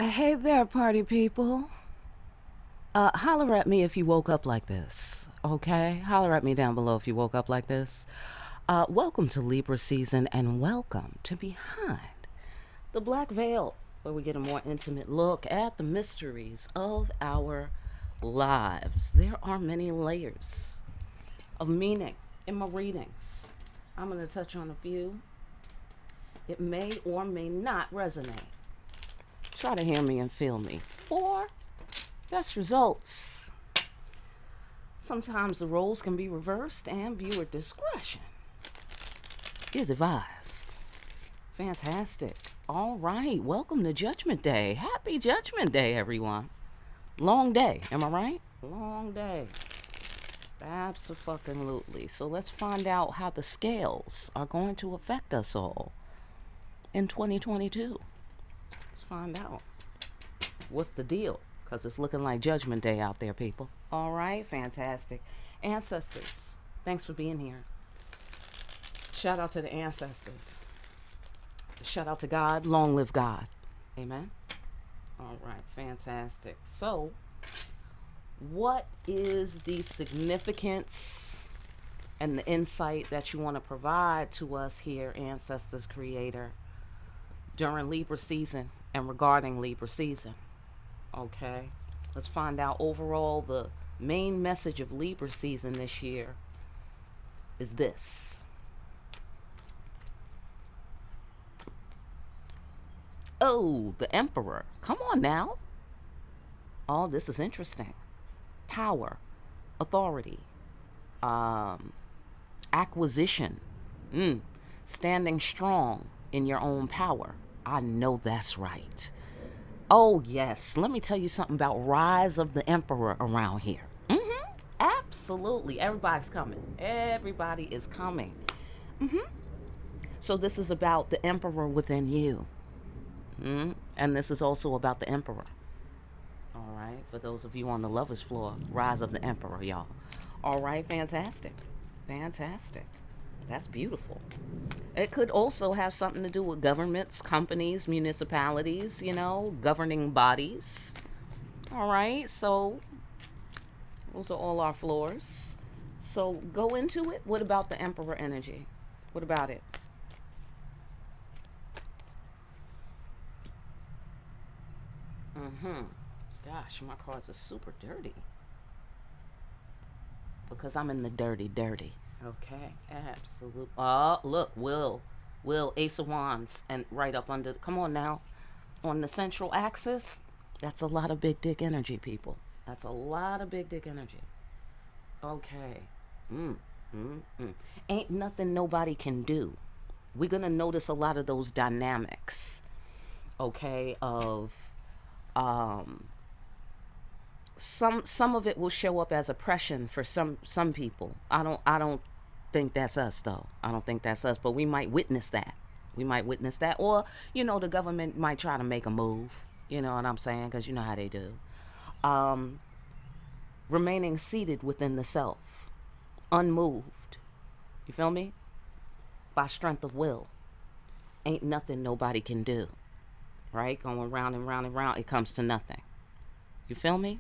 Hey there, party people. Holler at me if you woke up like this, okay? Holler at me down below if you woke up like this. Welcome to Libra season and welcome to Behind the Black Veil, where we get a more intimate look at the mysteries of our lives. There are many layers of meaning in my readings. I'm going to touch on a few. It may or may not resonate. Try to hear me and feel me. For best results. Sometimes the roles can be reversed and viewer discretion is advised. Fantastic. All right. Welcome to Judgment Day. Happy Judgment Day, everyone. Long day. Am I right? Long day. Absolutely. So let's find out how the scales are going to affect us all in 2022. Let's find out. What's the deal? Because it's looking like Judgment Day out there, people. All right, fantastic. Ancestors, thanks for being here. Shout out to the ancestors. Shout out to God. Long live God. Amen. All right, fantastic. So, what is the significance and the insight that you want to provide to us here, Ancestors Creator, during Libra season and regarding Libra season? Okay, let's find out. Overall, the main message of Libra season this year is this. Oh, the Emperor. Come on now. Oh, this is interesting. Power, authority, acquisition, standing strong in your own power. I know that's right. Oh, yes. Let me tell you something about Rise of the Emperor around here. Absolutely. Everybody's coming. Everybody is coming. So this is about the Emperor within you. And this is also about the Emperor. All right. For those of you on the lover's floor, Rise of the Emperor, y'all. All right. Fantastic. Fantastic. That's beautiful. It could also have something to do with governments, companies, municipalities, governing bodies. All right. So those are all our floors. So go into it. What about the Emperor energy? What about it? Gosh, my cards are super dirty because I'm in the dirty, dirty. Okay, absolute. Oh, look, Will, Ace of Wands, and right up under. Come on now, on the central axis. That's a lot of big dick energy, people. That's a lot of big dick energy. Okay. Ain't nothing nobody can do. We're gonna notice a lot of those dynamics. Okay, of some of it will show up as oppression for some people. I don't think that's us though. I don't think that's us, but we might witness that. We might witness that, or the government might try to make a move. You know what I'm saying? Because you know how they do. Um, Remaining seated within the self, unmoved. You feel me? By strength of will. Ain't nothing nobody can do. Right? Going round and round and round, it comes to nothing. You feel me?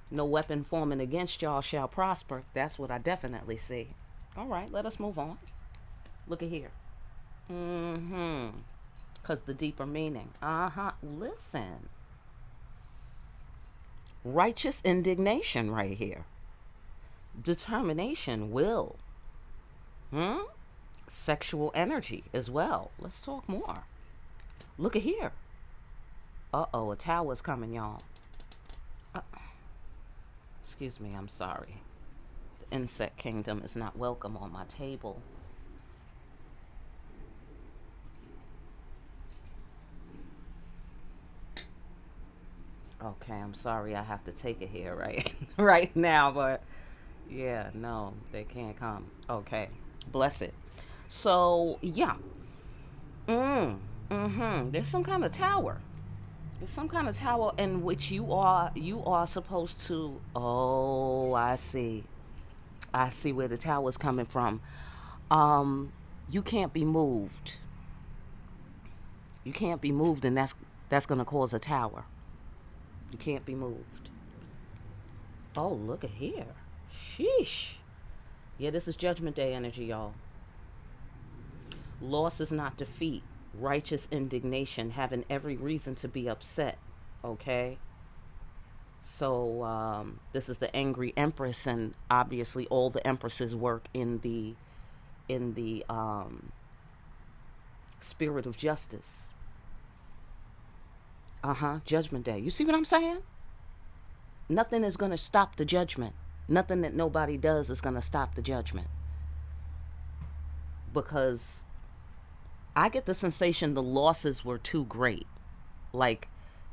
No weapon forming against y'all shall prosper. That's what I definitely see. All right, let us move on. Look at here. Because the deeper meaning. Listen. Righteous indignation right here. Determination, will. Sexual energy as well. Let's talk more. Look at here. Uh-oh, a tower's coming, y'all. Excuse me, I'm sorry. The insect kingdom is not welcome on my table. Okay, I'm sorry I have to take it here right right now, but yeah, no, they can't come. Okay. Bless it. So yeah. There's some kind of tower. There's some kind of tower in which you are supposed to. Oh, I see. I see where the tower's coming from. You can't be moved. You can't be moved, and that's going to cause a tower. You can't be moved. Oh, look at here. Sheesh. Yeah, this is Judgment Day energy, y'all. Loss is not defeat. Righteous indignation, having every reason to be upset. Okay? So, this is the angry empress, and obviously all the empresses work in the spirit of justice. Judgment Day. You see what I'm saying? Nothing is going to stop the judgment. Nothing that nobody does is going to stop the judgment. Because I get the sensation the losses were too great. Like,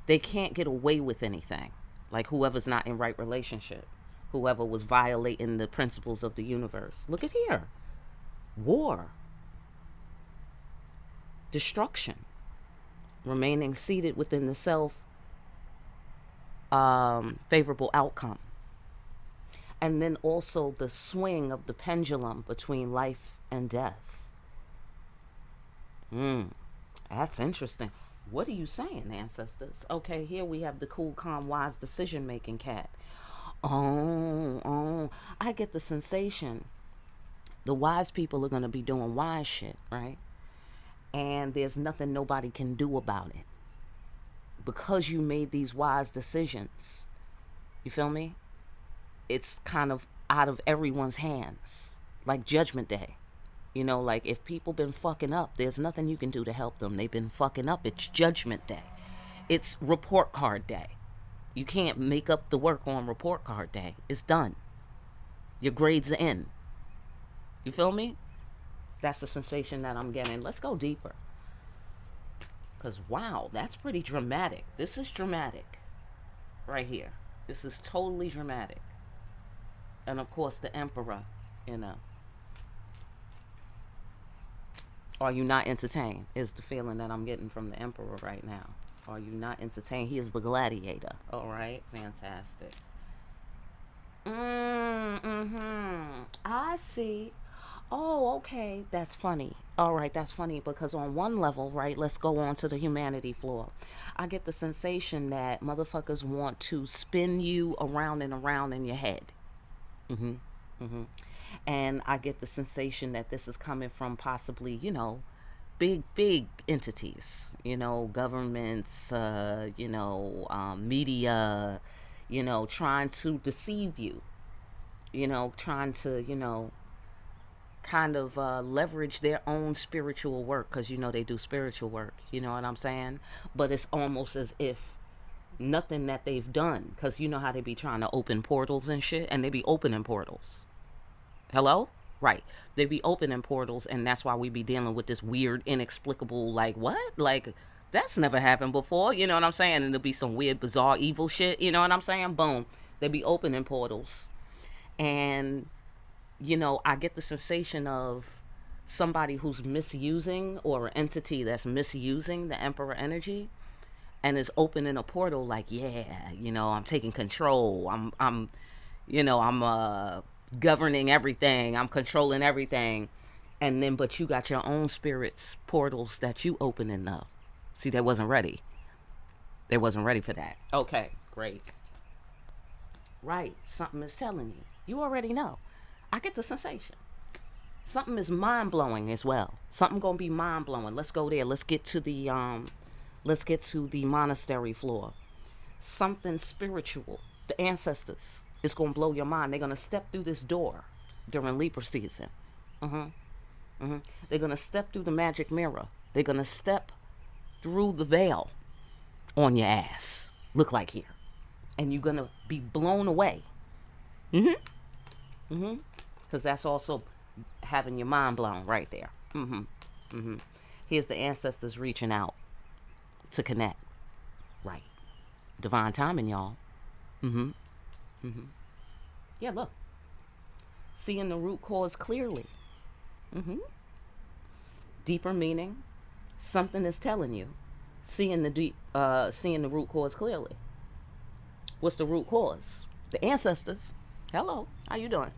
they can't get away with anything. Like, whoever's not in right relationship. Whoever was violating the principles of the universe. Look at here. War. Destruction. Remaining seated within the self. Favorable outcome. And then also the swing of the pendulum between life and death. That's interesting. What are you saying, ancestors? Okay, here we have the cool, calm, wise decision-making cat. Oh, I get the sensation the wise people are going to be doing wise shit, right? And there's nothing nobody can do about it. Because you made these wise decisions. You feel me? It's kind of out of everyone's hands. Like Judgment Day. You know, like if people been fucking up, there's nothing you can do to help them. They've been fucking up. It's Judgment Day. It's report card day. You can't make up the work on report card day. It's done. Your grades are in. You feel me? That's the sensation that I'm getting. Let's go deeper. Because, wow, that's pretty dramatic. This is dramatic. Right here. This is totally dramatic. And, of course, the Emperor, you know. Are you not entertained? Is the feeling that I'm getting from the Emperor right now. Are you not entertained? He is the gladiator. All right. Fantastic. I see. Oh, okay. That's funny. All right. That's funny because on one level, right, let's go on to the humanity floor. I get the sensation that motherfuckers want to spin you around and around in your head. And I get the sensation that this is coming from possibly, you know, big entities, you know, governments, media, you know, trying to deceive you, you know, trying to, you know, kind of leverage their own spiritual work because, you know, they do spiritual work, you know what I'm saying? But it's almost as if nothing that they've done, because you know how they be trying to open portals and shit, and they be opening portals. Hello? Right. They be opening portals, and that's why we be dealing with this weird, inexplicable, like, what? Like, that's never happened before, you know what I'm saying? And there'll be some weird, bizarre, evil shit, you know what I'm saying? Boom. They be opening portals. And, you know, I get the sensation of somebody who's misusing, or an entity that's misusing the Emperor energy, and is opening a portal like, yeah, you know, I'm taking control. I'm governing everything. I'm controlling everything. And then, but you got your own spirits portals that you opening up. See, they wasn't ready. They wasn't ready for that. Okay, great. Right. Something is telling you. You already know. I get the sensation. Something is mind-blowing as well. Something gonna be mind-blowing. Let's go there. Let's get to the monastery floor. Something spiritual. The ancestors. It's going to blow your mind. They're going to step through this door during Libra season. They're going to step through the magic mirror. They're going to step through the veil on your ass. Look like here. And you're going to be blown away. Because that's also having your mind blown right there. Here's the ancestors reaching out to connect. Right. Divine timing, y'all. Yeah, look. Seeing the root cause clearly. Deeper meaning. Something is telling you. Seeing the root cause clearly. What's the root cause? The ancestors. Hello. How you doing?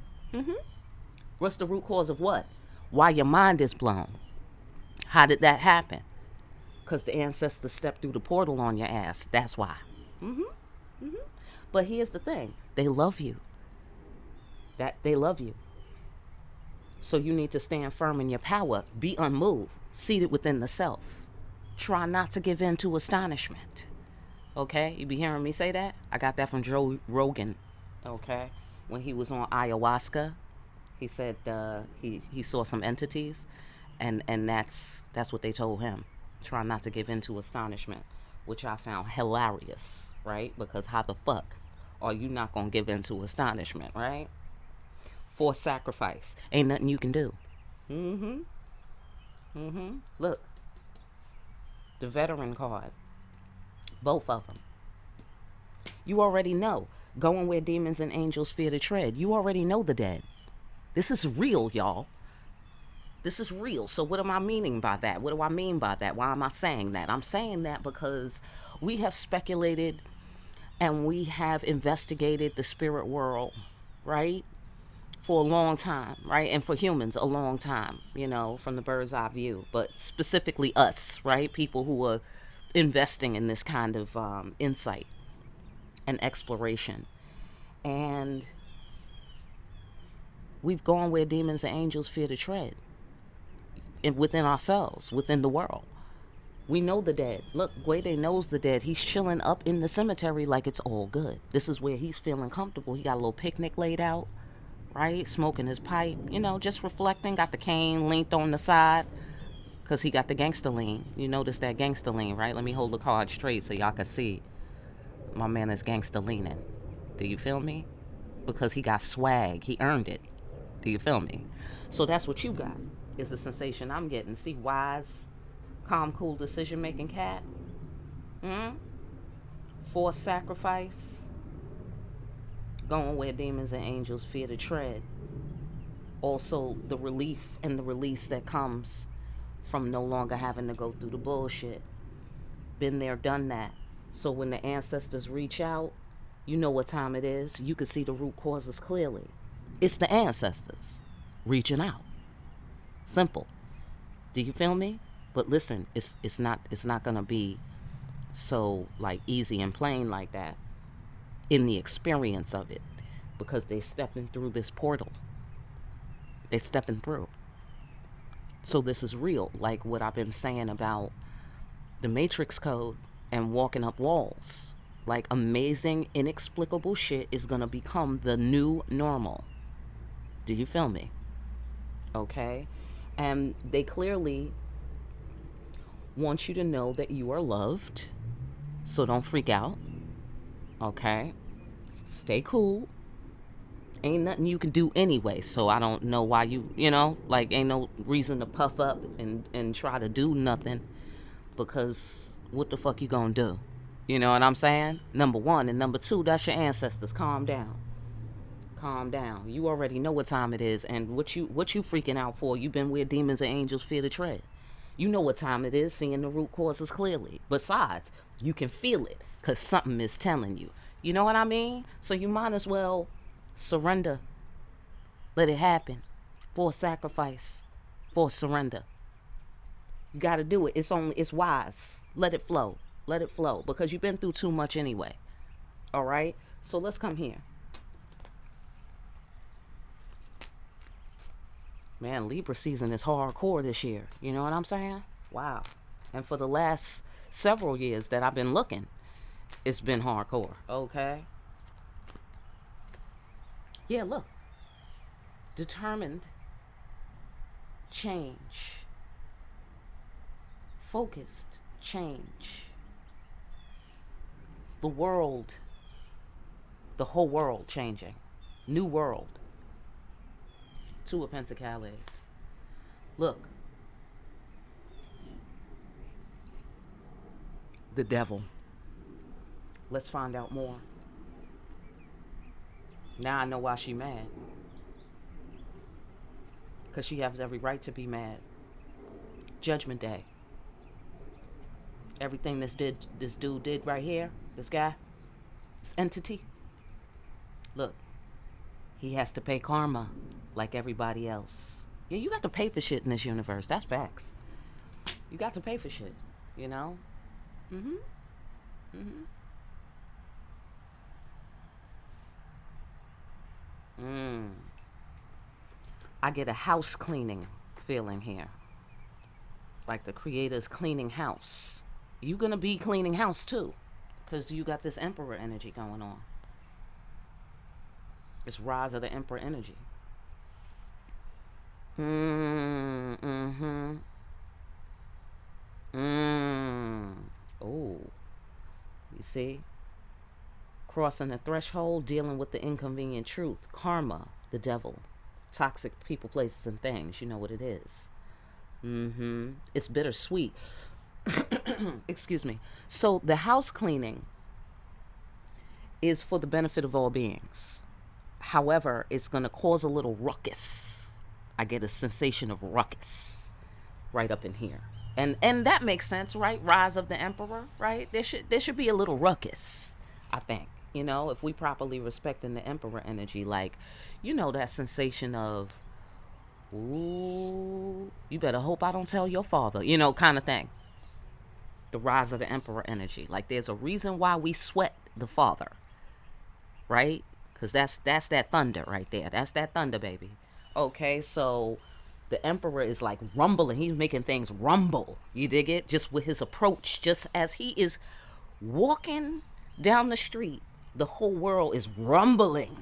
What's the root cause of what? Why your mind is blown. How did that happen? Because the ancestors stepped through the portal on your ass. That's why. But here's the thing. They love you. They love you. So you need to stand firm in your power. Be unmoved. Seated within the self. Try not to give in to astonishment. Okay? You be hearing me say that? I got that from Joe Rogan. Okay? When he was on ayahuasca, he said he saw some entities, and that's what they told him. Try not to give in to astonishment, which I found hilarious, right? Because how the fuck are you not gonna give in to astonishment, right? Forced sacrifice. Ain't nothing you can do. Look, the veteran card. Both of them. You already know. Going where demons and angels fear to tread. You already know the dead. This is real, y'all. This is real. So what am I meaning by that? What do I mean by that? Why am I saying that? I'm saying that because we have speculated and we have investigated the spirit world, right? For a long time, right? And for humans, a long time, you know, from the bird's eye view. But specifically us, right? People who are investing in this kind of insight and exploration. And we've gone where demons and angels fear to tread. And within ourselves, within the world. We know the dead. Look, Gwede knows the dead. He's chilling up in the cemetery like it's all good. This is where he's feeling comfortable. He got a little picnic laid out, right? Smoking his pipe, you know, just reflecting. Got the cane linked on the side because he got the gangster lean. You notice that gangster lean, right? Let me hold the card straight so y'all can see. My man is gangster leaning. Do you feel me? Because he got swag. He earned it. Do you feel me? So that's what you got. Is the sensation I'm getting. See, wise, calm, cool decision-making cat. Forced sacrifice. Going where demons and angels fear to tread. Also, the relief and the release that comes from no longer having to go through the bullshit. Been there, done that. So when the ancestors reach out, you know what time it is. You can see the root causes clearly. It's the ancestors reaching out. Simple. Do you feel me? But listen, it's not gonna be so like easy and plain like that in the experience of it, because they stepping through this portal. They stepping through. So this is real, like what I've been saying about the Matrix code and walking up walls. Like amazing, inexplicable shit is gonna become the new normal. Do you feel me? Okay? And they clearly want you to know that you are loved. So don't freak out. Okay? Stay cool. Ain't nothing you can do anyway. So I don't know why you know, like ain't no reason to puff up and try to do nothing. Because what the fuck you gonna do? You know what I'm saying? Number one. And number two, that's your ancestors. Calm down. Calm down. You already know what time it is, and what you freaking out for. You've been where demons and angels fear to tread. You know what time it is, seeing the root causes clearly. Besides, you can feel it because something is telling you. You know what I mean? So you might as well surrender. Let it happen. For sacrifice. For surrender. You got to do it. It's wise. Let it flow. Let it flow, because you've been through too much anyway. All right? So let's come here. Man, Libra season is hardcore this year. You know what I'm saying? Wow. And for the last several years that I've been looking, it's been hardcore. Okay? Yeah, look. Determined. Change. Focused. Change. The world. The whole world changing. New world. Two of Pentacles. Look. The devil. Let's find out more. Now I know why she mad. Because she has every right to be mad. Judgment Day. Everything this dude did right here, this guy, this entity. Look. He has to pay karma like everybody else. Yeah, you got to pay for shit in this universe. That's facts. You got to pay for shit. you know? Mm-hmm. Mm-hmm. Mm. I get a house cleaning feeling here. Like the creator's cleaning house. You gonna be cleaning house too. Because you got this emperor energy going on. It's rise of the emperor energy. Mm-hmm. Mm. Oh, you see? Crossing the threshold, dealing with the inconvenient truth. Karma, the devil. Toxic people, places, and things. You know what it is. Mm-hmm. It's bittersweet. Excuse me. So the house cleaning is for the benefit of all beings. However, it's going to cause a little ruckus. I get a sensation of ruckus right up in here. And that makes sense, right? Rise of the emperor, right? There should be a little ruckus, I think. You know, if we properly respecting the emperor energy, like, you know, that sensation of, ooh, you better hope I don't tell your father, you know, kind of thing. The rise of the emperor energy. Like, there's a reason why we sweat the father, right? Because that's that thunder right there. That's that thunder, baby. Okay, so the emperor is like rumbling. He's making things rumble. You dig it? Just with his approach, just as he is walking down the street, the whole world is rumbling,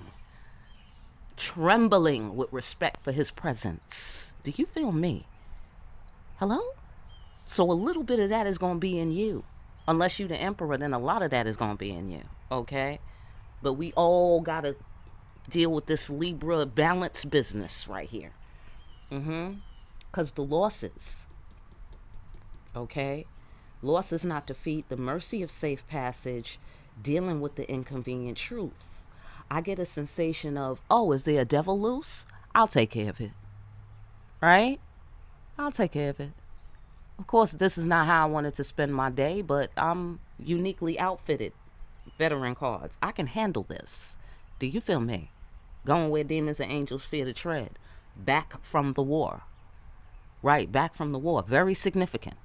trembling with respect for his presence. Do you feel me? Hello? So a little bit of that is going to be in you. Unless you the emperor, then a lot of that is going to be in you. Okay? But we all got to deal with this Libra balance business right here. Because the losses, okay? Loss is not defeat. The mercy of safe passage, dealing with the inconvenient truth. I get a sensation of, oh, is there a devil loose? I'll take care of it. Right? I'll take care of it. Of course, this is not how I wanted to spend my day, but I'm uniquely outfitted. Veteran cards. I can handle this. Do you feel me? Going where demons and angels fear to tread. Back from the war. Right, back from the war. Very significant.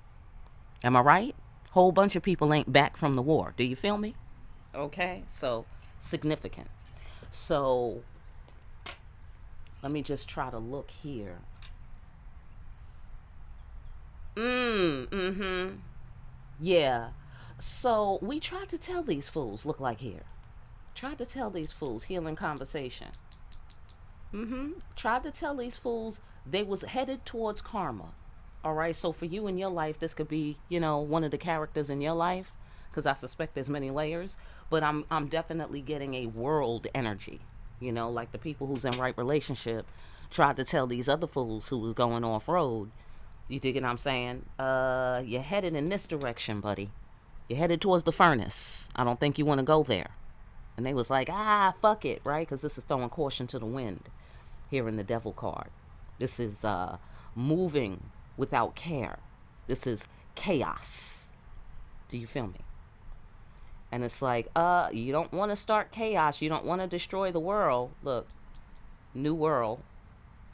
Am I right? Whole bunch of people ain't back from the war. Do you feel me? Okay, so significant. So let me just try to look here. Yeah. So we tried to tell these fools, look like here. Tried to tell these fools, healing conversation. Tried to tell these fools they was headed towards karma. All right. So for you in your life, this could be, you know, one of the characters in your life, because I suspect there's many layers. But I'm definitely getting a world energy. You know, like the people who's in right relationship tried to tell these other fools who was going off road. You dig what I'm saying? You're headed in this direction, buddy. You're headed towards the furnace. I don't think you want to go there. And they was like, fuck it, right? Because this is throwing caution to the wind here in the devil card. This is moving without care. This is chaos. Do you feel me? And it's like, you don't want to start chaos. You don't want to destroy the world. Look, new world.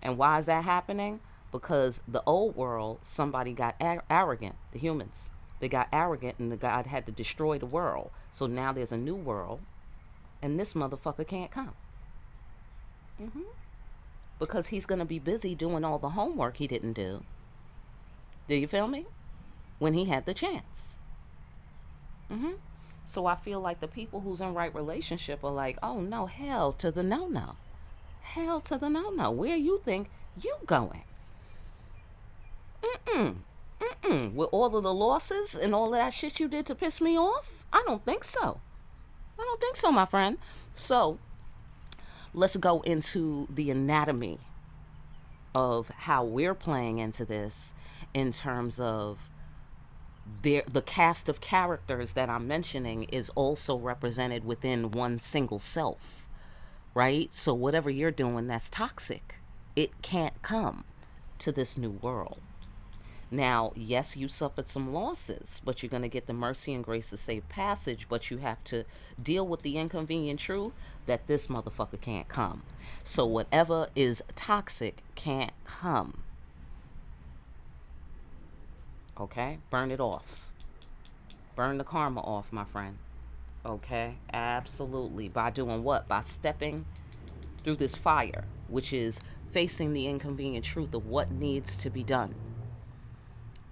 And why is that happening? Because the old world, somebody got arrogant, the humans. They got arrogant and the God had to destroy the world. So now there's a new world and this motherfucker can't come. Because he's going to be busy doing all the homework he didn't do. Do you feel me? When he had the chance. So I feel like the people who's in right relationship are like, oh no, hell to the no-no. Hell to the no-no. Where you think you going? With all of the losses and all of that shit you did to piss me off? I don't think so. I don't think so, my friend. So let's go into the anatomy of how we're playing into this in terms of the cast of characters that I'm mentioning is also represented within one single self, right? So whatever you're doing that's toxic, it can't come to this new world. Now, yes, you suffered some losses, but you're going to get the mercy and grace of safe passage, but you have to deal with the inconvenient truth that this motherfucker can't come. So whatever is toxic can't come. Okay? Burn it off. Burn the karma off, my friend. Okay? Absolutely. By doing what? By stepping through this fire, which is facing the inconvenient truth of what needs to be done.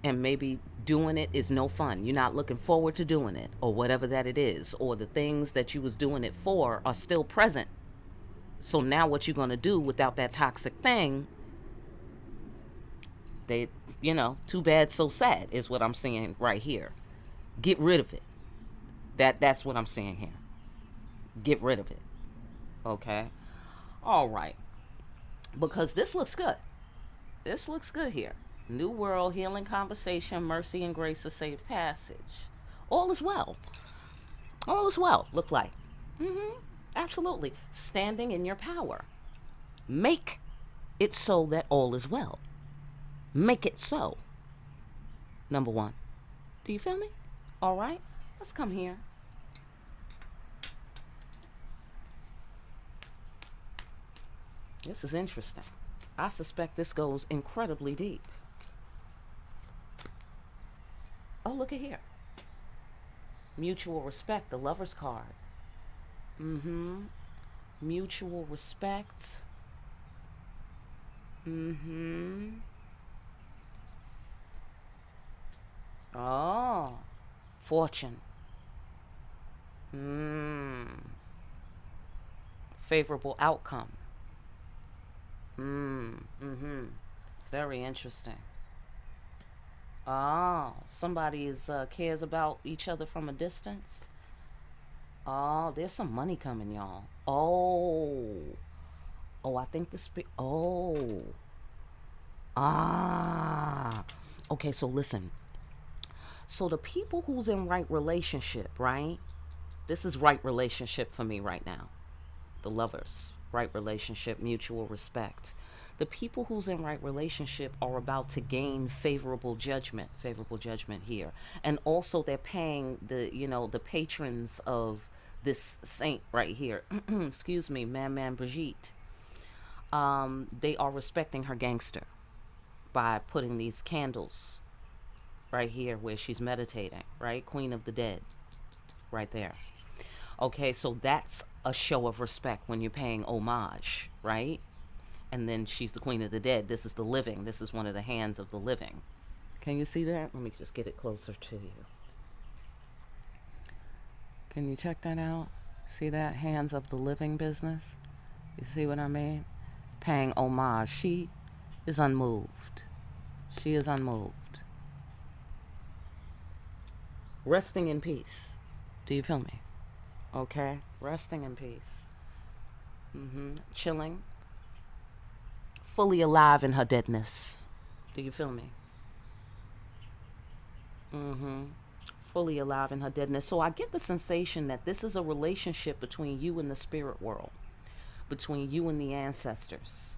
And maybe doing it is no fun. You're not looking forward to doing it, or whatever that it is, or the things that you was doing it for are still present. So now what you're going to do without that toxic thing, they, too bad, so sad is what I'm seeing right here. Get rid of it. That's what I'm seeing here. Get rid of it. Okay? All right. Because this looks good. This looks good here. New world, healing conversation, mercy and grace of safe passage. All is well. All is well, look like. Absolutely. Standing in your power. Make it so that all is well. Make it so. Number one. Do you feel me? All right. Let's come here. This is interesting. I suspect this goes incredibly deep. Oh, look at here. Mutual respect, the Lover's card. Mutual respect. Oh, fortune. Favorable outcome. Very interesting. Oh, somebody cares about each other from a distance. Oh, there's some money coming, y'all. Oh, I think okay, so listen. So the people who's in right relationship, right? This is right relationship for me right now. The Lovers, right relationship, mutual respect. The people who's in right relationship are about to gain favorable judgment here. And also they're paying the patrons of this saint right here. Excuse me, Man Brigitte. They are respecting her gangster by putting these candles right here where she's meditating, right? Queen of the Dead, right there. Okay, so that's a show of respect when you're paying homage, right? And then she's the Queen of the Dead. This is the living. This is one of the hands of the living. Can you see that? Let me just get it closer to you. Can you check that out? See that? Hands of the living business? You see what I mean? Paying homage. She is unmoved. She is unmoved. Resting in peace. Do you feel me? Okay? Resting in peace. Chilling. Fully alive in her deadness. Do you feel me? Fully alive in her deadness. So I get the sensation that this is a relationship between you and the spirit world, between you and the ancestors.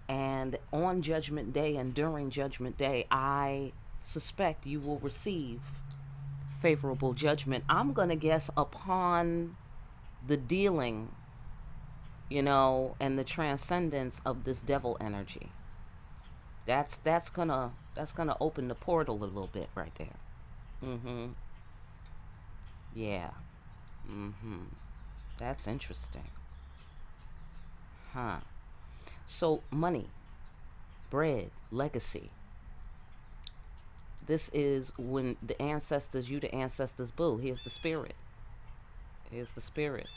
And on Judgment Day and during Judgment Day, I suspect you will receive favorable judgment. I'm going to guess upon the dealing, and the transcendence of this devil energy. That's gonna open the portal a little bit right there. Yeah. That's interesting. So money, bread, legacy. This is when the ancestors, you the ancestors, boo. Here's the spirit. Here's the spirit.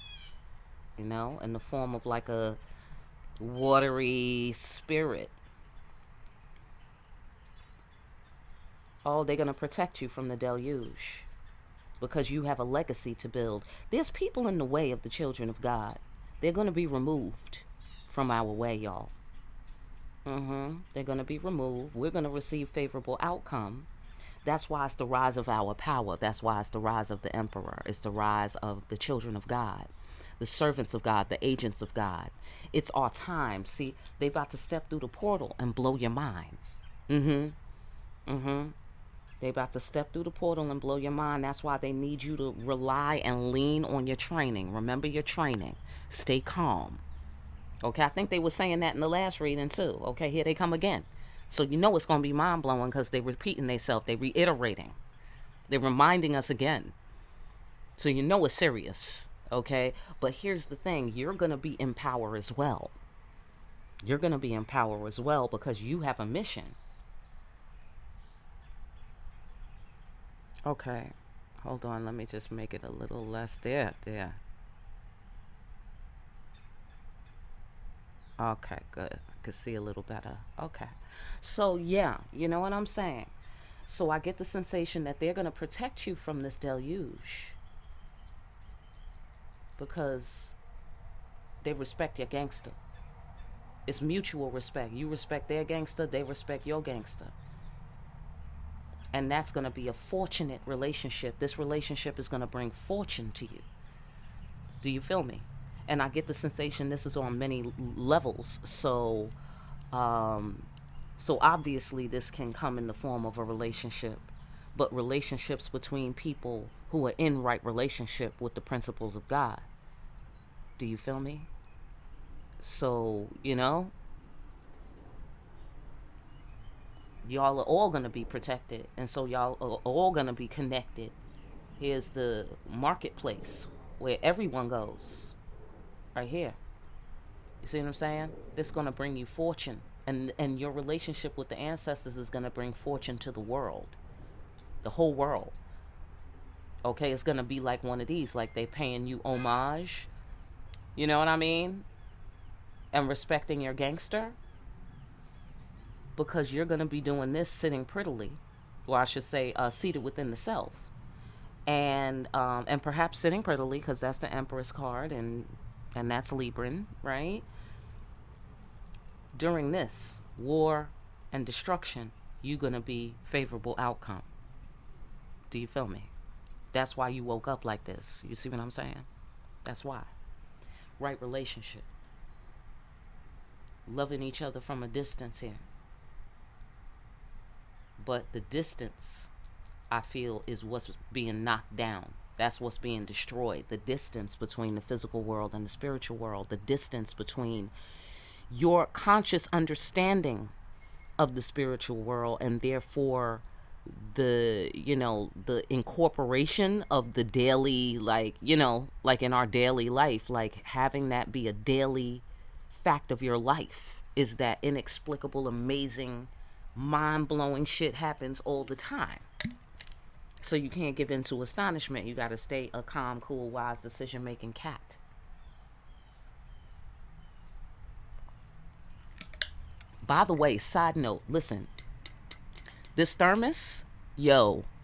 In the form of like a watery spirit. Oh, they're going to protect you from the deluge because you have a legacy to build. There's people in the way of the children of God. They're going to be removed from our way, y'all. They're going to be removed. We're going to receive favorable outcome. That's why it's the rise of our power. That's why it's the rise of the emperor. It's the rise of the children of God, the servants of God, the agents of God. It's our time. See, they about to step through the portal and blow your mind. They about to step through the portal and blow your mind. That's why they need you to rely and lean on your training. Remember your training. Stay calm. Okay, I think they were saying that in the last reading too. Okay, here they come again. So it's going to be mind-blowing because they're repeating themselves. They're reiterating. They're reminding us again. So you know it's serious, okay? But here's the thing. You're going to be in power as well. You're going to be in power as well because you have a mission. Okay. Hold on. Let me just make it a little less. There. Okay, good. I could see a little better. Okay. So, yeah, you know what I'm saying? So I get the sensation that they're going to protect you from this deluge because they respect your gangster. It's mutual respect. You respect their gangster, they respect your gangster. And that's going to be a fortunate relationship. This relationship is going to bring fortune to you. Do you feel me? And I get the sensation this is on many levels. So obviously this can come in the form of a relationship, but relationships between people who are in right relationship with the principles of God. Do you feel me? So, y'all are all going to be protected. And so y'all are all going to be connected. Here's the marketplace where everyone goes. Right here. You see what I'm saying? This is going to bring you fortune. And your relationship with the ancestors is going to bring fortune to the world. The whole world. Okay, it's going to be like one of these. Like they paying you homage. You know what I mean? And respecting your gangster. Because you're going to be doing this sitting prettily. Or I should say seated within the self. And perhaps sitting prettily because that's the Empress card. And that's Libran, right? During this war and destruction, you're going to be favorable outcome. Do you feel me? That's why you woke up like this. You see what I'm saying? That's why. Right relationship. Loving each other from a distance here. But the distance, I feel, is what's being knocked down. That's what's being destroyed. The distance between the physical world and the spiritual world. The distance between your conscious understanding of the spiritual world and therefore the incorporation of the daily, like in our daily life, like having that be a daily fact of your life is that inexplicable, amazing, mind-blowing shit happens all the time. So you can't give in to astonishment. You got to stay a calm, cool, wise, decision-making cat. By the way, side note, listen. This thermos,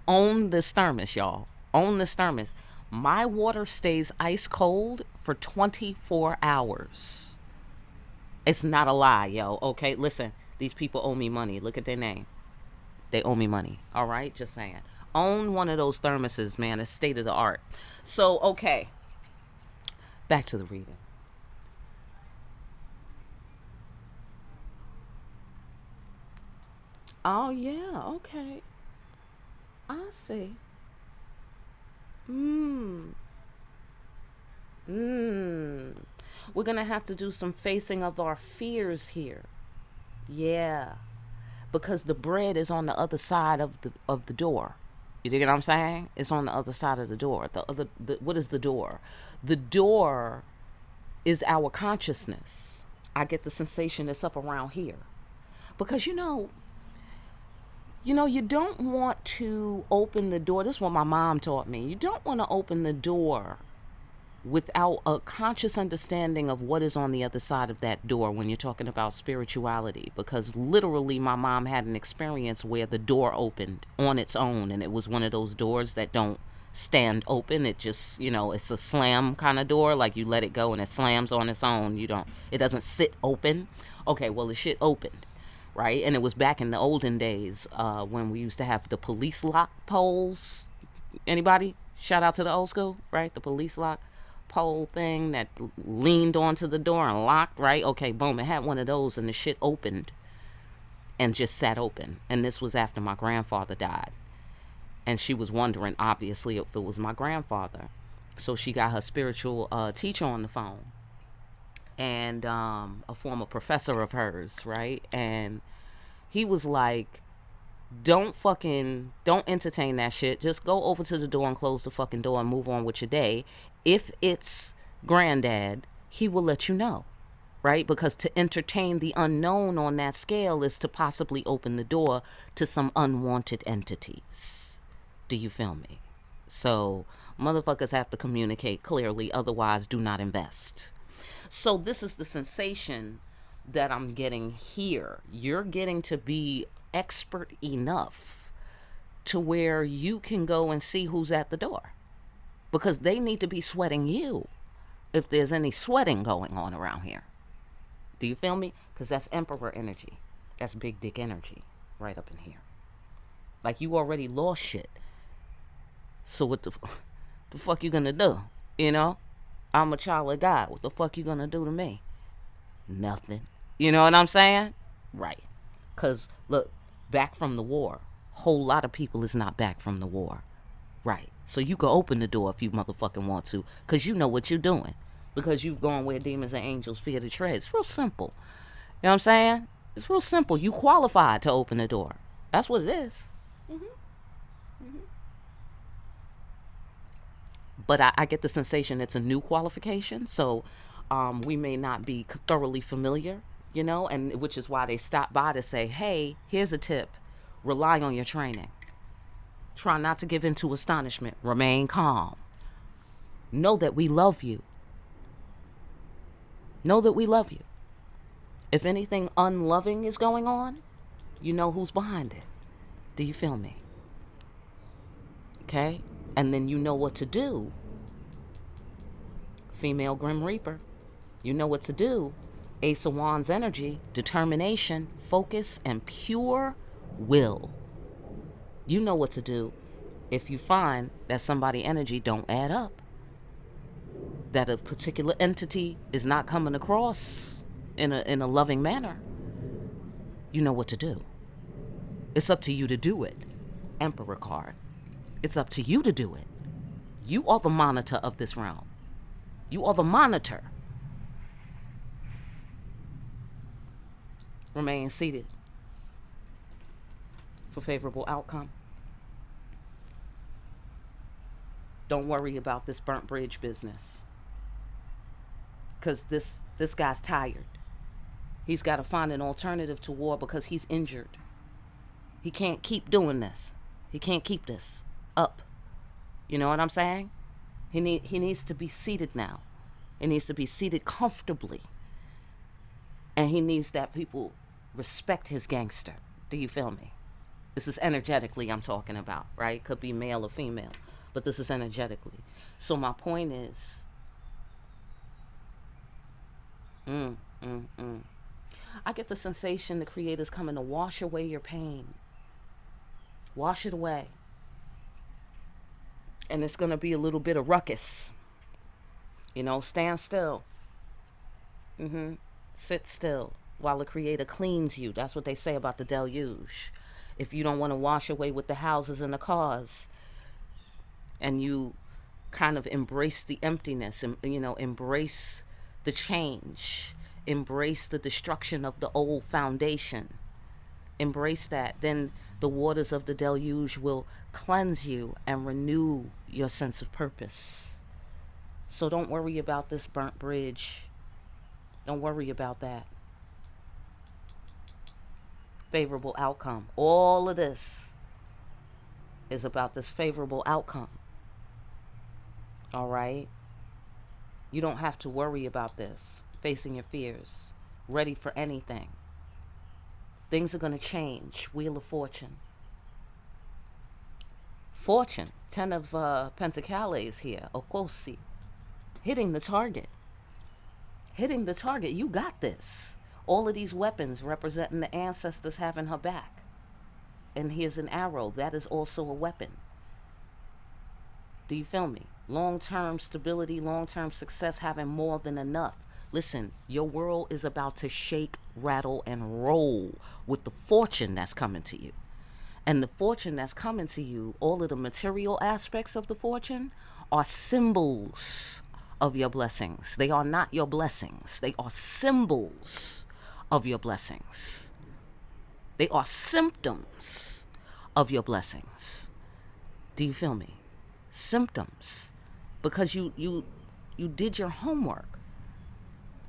own this thermos, y'all. Own this thermos. My water stays ice cold for 24 hours. It's not a lie, yo. Okay, listen. These people owe me money. Look at their name. They owe me money. All right? Just saying. Own one of those thermoses, man. It's state of the art. So, okay. Back to the reading. Oh, yeah. Okay. I see. We're going to have to do some facing of our fears here. Yeah. Because the bread is on the other side of the door. You dig what I'm saying? It's on the other side of the door. What is the door? The door is our consciousness. I get the sensation it's up around here. Because you don't want to open the door. This is what my mom taught me. You don't want to open the door without a conscious understanding of what is on the other side of that door when you're talking about spirituality. Because literally my mom had an experience where the door opened on its own, and it was one of those doors that don't stand open. It just, it's a slam kind of door, like you let it go and it slams on its own. It doesn't sit open. Okay, well, the shit opened, right? And it was back in the olden days when we used to have the police lock poles. Anybody? Shout out to the old school, right? The police lock pole thing that leaned onto the door and locked, right? Okay, boom, it had one of those and the shit opened and just sat open. And this was after my grandfather died. And she was wondering, obviously, if it was my grandfather. So she got her spiritual teacher on the phone. And a former professor of hers, right? And he was like, don't entertain that shit. Just go over to the door and close the fucking door and move on with your day. If it's granddad, he will let you know, right? Because to entertain the unknown on that scale is to possibly open the door to some unwanted entities. Do you feel me? So motherfuckers have to communicate clearly, otherwise do not invest. So this is the sensation that I'm getting here. You're getting to be expert enough to where you can go and see who's at the door, because they need to be sweating you if there's any sweating going on around here. Do you feel me? Because that's emperor energy. That's big dick energy right up in here. Like, you already lost shit. So what the fuck you gonna do? You know? I'm a child of God. What the fuck you gonna do to me? Nothing. You know what I'm saying? Right. Because, look, back from the war. Whole lot of people is not back from the war. Right. So you can open the door if you motherfucking want to. Because you know what you're doing. Because you've gone where demons and angels fear to tread. It's real simple. You know what I'm saying? It's real simple. You qualified to open the door. That's what it is. But I get the sensation it's a new qualification. So we may not be thoroughly familiar, you know, and which is why they stop by to say, hey, here's a tip. Rely on your training. Try not to give in to astonishment. Remain calm. Know that we love you. Know that we love you. If anything unloving is going on, you know who's behind it. Do you feel me? Okay? And then you know what to do. Female Grim Reaper. You know what to do. Ace of Wands energy, determination, focus, and pure will. You know what to do if you find that somebody energy don't add up. That a particular entity is not coming across in a loving manner. You know what to do. It's up to you to do it. Emperor card. It's up to you to do it. You are the monitor of this realm. You are the monitor. Remain seated for favorable outcome. Don't worry about this burnt bridge business. Because this guy's tired. He's got to find an alternative to war because he's injured. He can't keep doing this. He can't keep this up. You know what I'm saying? He needs to be seated now. He needs to be seated comfortably. And he needs that people respect his gangster. Do you feel me? This is energetically I'm talking about, right? Could be male or female. But this is energetically. So my point is, I get the sensation the Creator's coming to wash away your pain. Wash it away. And it's going to be a little bit of ruckus. You know, stand still. Sit still while the Creator cleans you. That's what they say about the deluge. If you don't want to wash away with the houses and the cars, and you kind of embrace the emptiness, and, you know, embrace the change, embrace the destruction of the old foundation, embrace that, then the waters of the deluge will cleanse you and renew your sense of purpose. So don't worry about this burnt bridge. Don't worry about that. Favorable outcome. All of this is about this favorable outcome. All right? You don't have to worry about this. Facing your fears. Ready for anything. Things are going to change. Wheel of Fortune. Fortune. 10 of Pentacles here. Okosi. Hitting the target. Hitting the target. You got this. All of these weapons representing the ancestors having her back. And here's an arrow. That is also a weapon. Do you feel me? Long-term stability, long-term success, having more than enough. Listen, your world is about to shake, rattle, and roll with the fortune that's coming to you. And the fortune that's coming to you, all of the material aspects of the fortune are symbols of your blessings. They are not your blessings. They are symbols of your blessings. They are symptoms of your blessings. Do you feel me? Symptoms. Because you did your homework.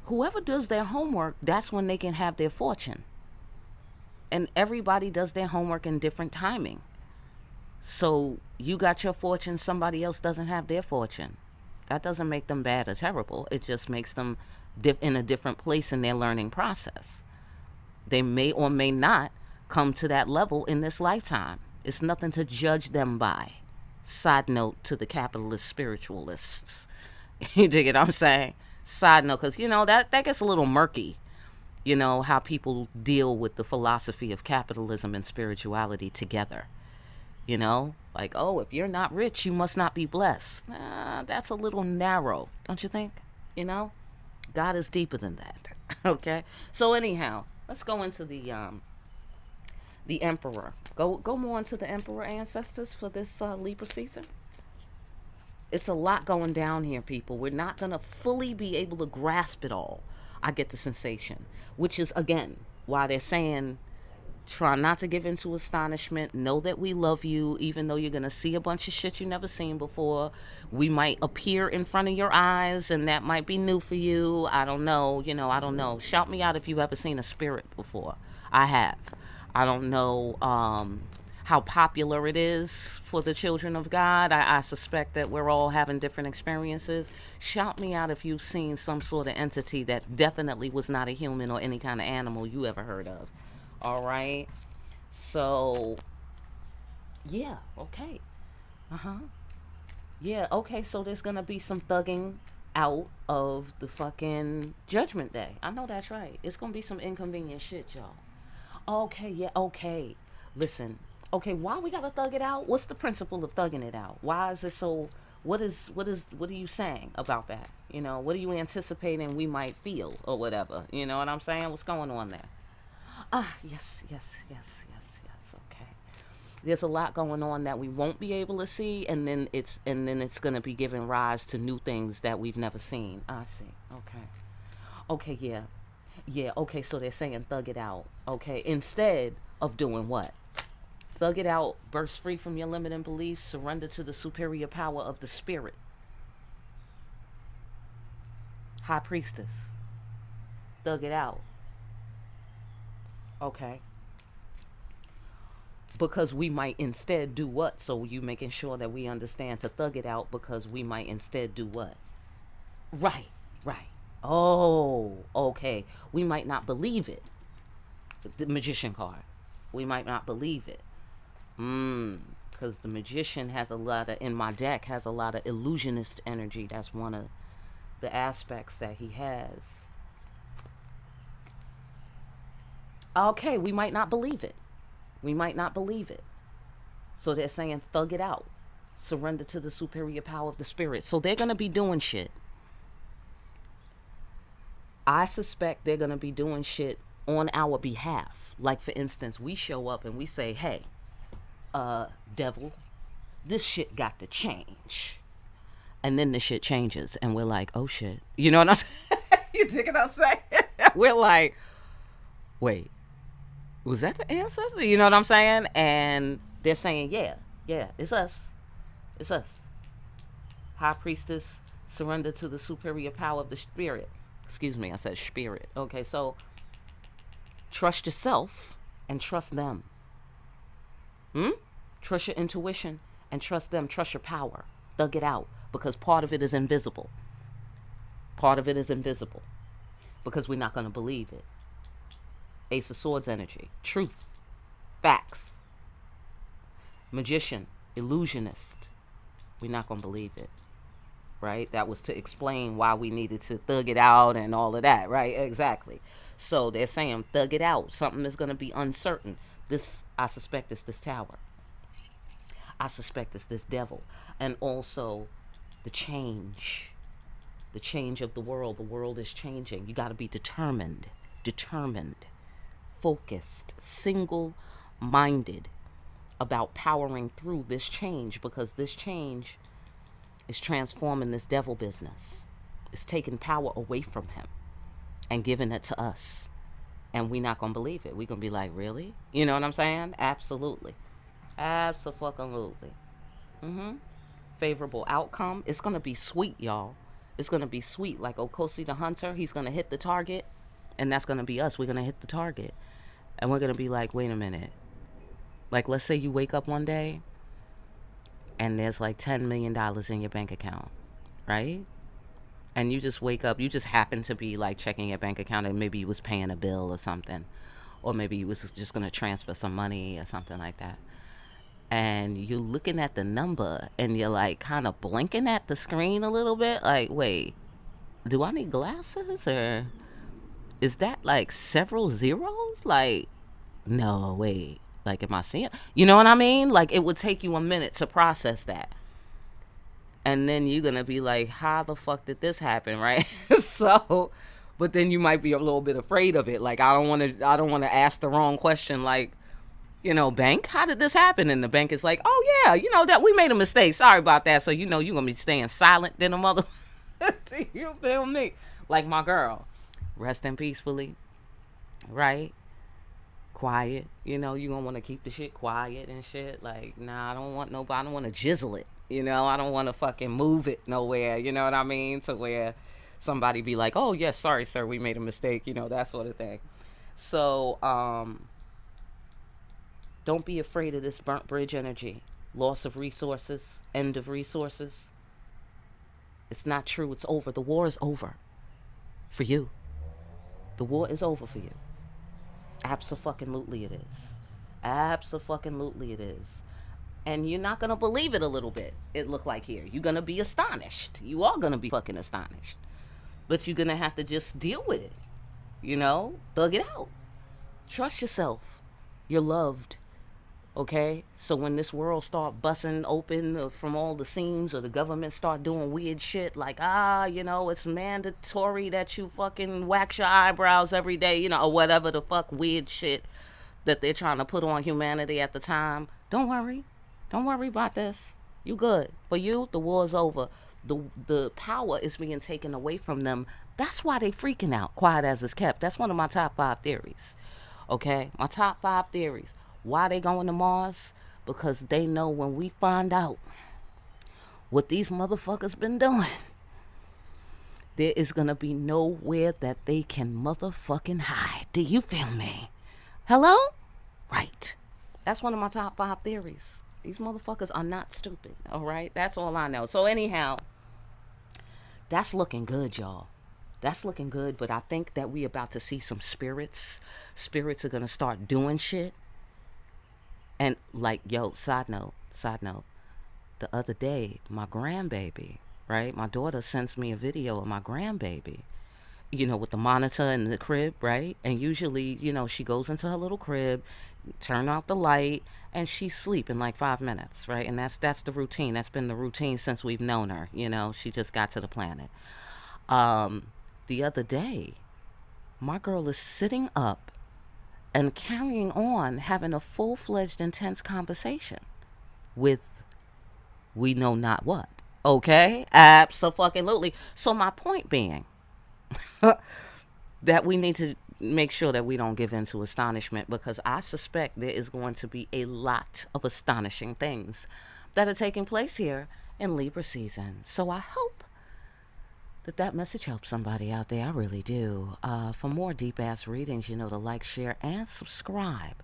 Whoever does their homework, that's when they can have their fortune. And everybody does their homework in different timing. So you got your fortune, somebody else doesn't have their fortune. That doesn't make them bad or terrible. It just makes them in a different place in their learning process. They may or may not come to that level in this lifetime. It's nothing to judge them by. Side note to the capitalist spiritualists. You dig it? I'm saying? Side note, because, that gets a little murky. How people deal with the philosophy of capitalism and spirituality together. Like, oh, if you're not rich, you must not be blessed. That's a little narrow, don't you think? God is deeper than that. Okay? So anyhow, let's go into the Emperor. Go more into the Emperor ancestors for this Libra season. It's a lot going down here, people. We're not going to fully be able to grasp it all. I get the sensation, which is, again, why they're saying, try not to give into astonishment. Know that we love you, even though you're going to see a bunch of shit you never seen before. We might appear in front of your eyes, and that might be new for you. I don't know. I don't know. Shout me out if you've ever seen a spirit before. I have. I don't know how popular it is for the children of God. I suspect that we're all having different experiences. Shout me out if you've seen some sort of entity that definitely was not a human or any kind of animal you ever heard of. All right? So, yeah, okay. Yeah, okay, so there's going to be some thugging out of the fucking Judgment Day. I know that's right. It's going to be some inconvenient shit, y'all. Okay, yeah, okay. Listen, okay, why we gotta thug it out? What's the principle of thugging it out? Why is it so? What are you saying about that? What are you anticipating we might feel or whatever? You know what I'm saying? What's going on there? Yes. Okay. There's a lot going on that we won't be able to see, and then it's gonna be giving rise to new things that we've never seen. I see. Okay, yeah. Okay, so they're saying thug it out. Okay, instead of doing what? Thug it out, burst free from your limiting beliefs, surrender to the superior power of the spirit. High priestess. Thug it out. Okay. Because we might instead do what? So you making sure that we understand to thug it out, because we might instead do what? Right. Oh, okay. We might not believe it. The Magician card. We might not believe it. Because the Magician has in my deck, has a lot of illusionist energy. That's one of the aspects that he has. Okay, we might not believe it. So they're saying thug it out. Surrender to the superior power of the spirit. So they're going to be doing shit. I suspect they're going to be doing shit on our behalf. Like, for instance, we show up and we say, hey, devil, this shit got to change. And then the shit changes and we're like, oh shit. You know what I'm saying? You dig what I'm saying? We're like, wait, was that the ancestor? You know what I'm saying? And they're saying, yeah, it's us. High priestess, surrender to the superior power of the spirit. Excuse me, I said spirit. Okay, so trust yourself and trust them. Trust your intuition and trust them. Trust your power. Thug it out, because part of it is invisible. Because we're not going to believe it. Ace of Swords energy. Truth. Facts. Magician. Illusionist. We're not going to believe it. Right? That was to explain why we needed to thug it out and all of that. Right? Exactly. So they're saying thug it out. Something is going to be uncertain. I suspect it's this tower. I suspect it's this devil. And also the change of the world. The world is changing. You got to be determined, focused, single-minded about powering through this change, because this change is transforming this devil business. It's taking power away from him and giving it to us. And we're not going to believe it. We're going to be like, really? You know what I'm saying? Absolutely. Absolutely. Favorable outcome. It's gonna be sweet, y'all. It's gonna be sweet. Like Okosi the Hunter, he's gonna hit the target, and that's gonna be us. We're gonna hit the target, and we're gonna be like, wait a minute. Like, let's say you wake up one day, and there's like $10 million in your bank account, right? And you just wake up. You just happen to be like checking your bank account, and maybe you was paying a bill or something, or maybe you was just gonna transfer some money or something like that, and you're looking at the number and you're like kind of blinking at the screen a little bit like, wait, do I need glasses, or is that like several zeros? Like, no, wait, like, am I seeing, you know what I mean? Like, it would take you a minute to process that, and then you're gonna be like, how the fuck did this happen, right? So, but then you might be a little bit afraid of it. Like, I don't want to ask the wrong question, like, bank, how did this happen? And the bank is like, oh yeah, that we made a mistake. Sorry about that. So you're gonna be staying silent then a mother. Do you feel me? Like my girl, resting peacefully, right? Quiet. You're gonna want to keep the shit quiet and shit. Like, nah, I don't want nobody. I don't want to jizzle it. I don't want to fucking move it nowhere. You know what I mean? To where somebody be like, oh yes, sorry sir, we made a mistake. That sort of thing. So, don't be afraid of this burnt bridge energy. Loss of resources, end of resources. It's not true. It's over. The war is over. For you. The war is over for you. Abso-fucking-lutely it is. Abso-fucking-lutely it is. And you're not going to believe it a little bit, it look like here. You're going to be astonished. You are going to be fucking astonished. But you're going to have to just deal with it. Thug it out. Trust yourself. You're loved. Okay, so when this world start busting open from all the seams, or the government start doing weird shit like, it's mandatory that you fucking wax your eyebrows every day, or whatever the fuck weird shit that they're trying to put on humanity at the time. Don't worry about this. You good. For you, the war's over. The power is being taken away from them. That's why they freaking out. Quiet as it's kept. That's one of my top 5 theories. Okay, my top 5 theories. Why they going to Mars? Because they know when we find out what these motherfuckers been doing, there is going to be nowhere that they can motherfucking hide. Do you feel me? Hello? Right. That's one of my top 5 theories. These motherfuckers are not stupid, all right? That's all I know. So anyhow, that's looking good, y'all. That's looking good, but I think that we about to see some spirits. Spirits are going to start doing shit. And like, yo, side note, the other day, my grandbaby, right? My daughter sends me a video of my grandbaby, with the monitor in the crib, right? And usually, she goes into her little crib, turn off the light, and she's asleep in like 5 minutes, right? And that's the routine. That's been the routine since we've known her, she just got to the planet. The other day, my girl is sitting up and carrying on, having a full-fledged, intense conversation with we know not what. Okay? Absolutely. So my point being that we need to make sure that we don't give in to astonishment, because I suspect there is going to be a lot of astonishing things that are taking place here in Libra season. So I hope that message helps somebody out there. I really do. For more deep-ass readings, to like, share, and subscribe.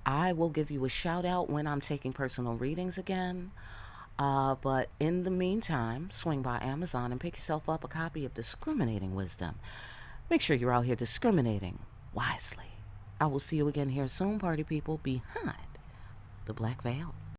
I will give you a shout-out when I'm taking personal readings again. But in the meantime, swing by Amazon and pick yourself up a copy of Discriminating Wisdom. Make sure you're out here discriminating wisely. I will see you again here soon, party people, behind the black veil.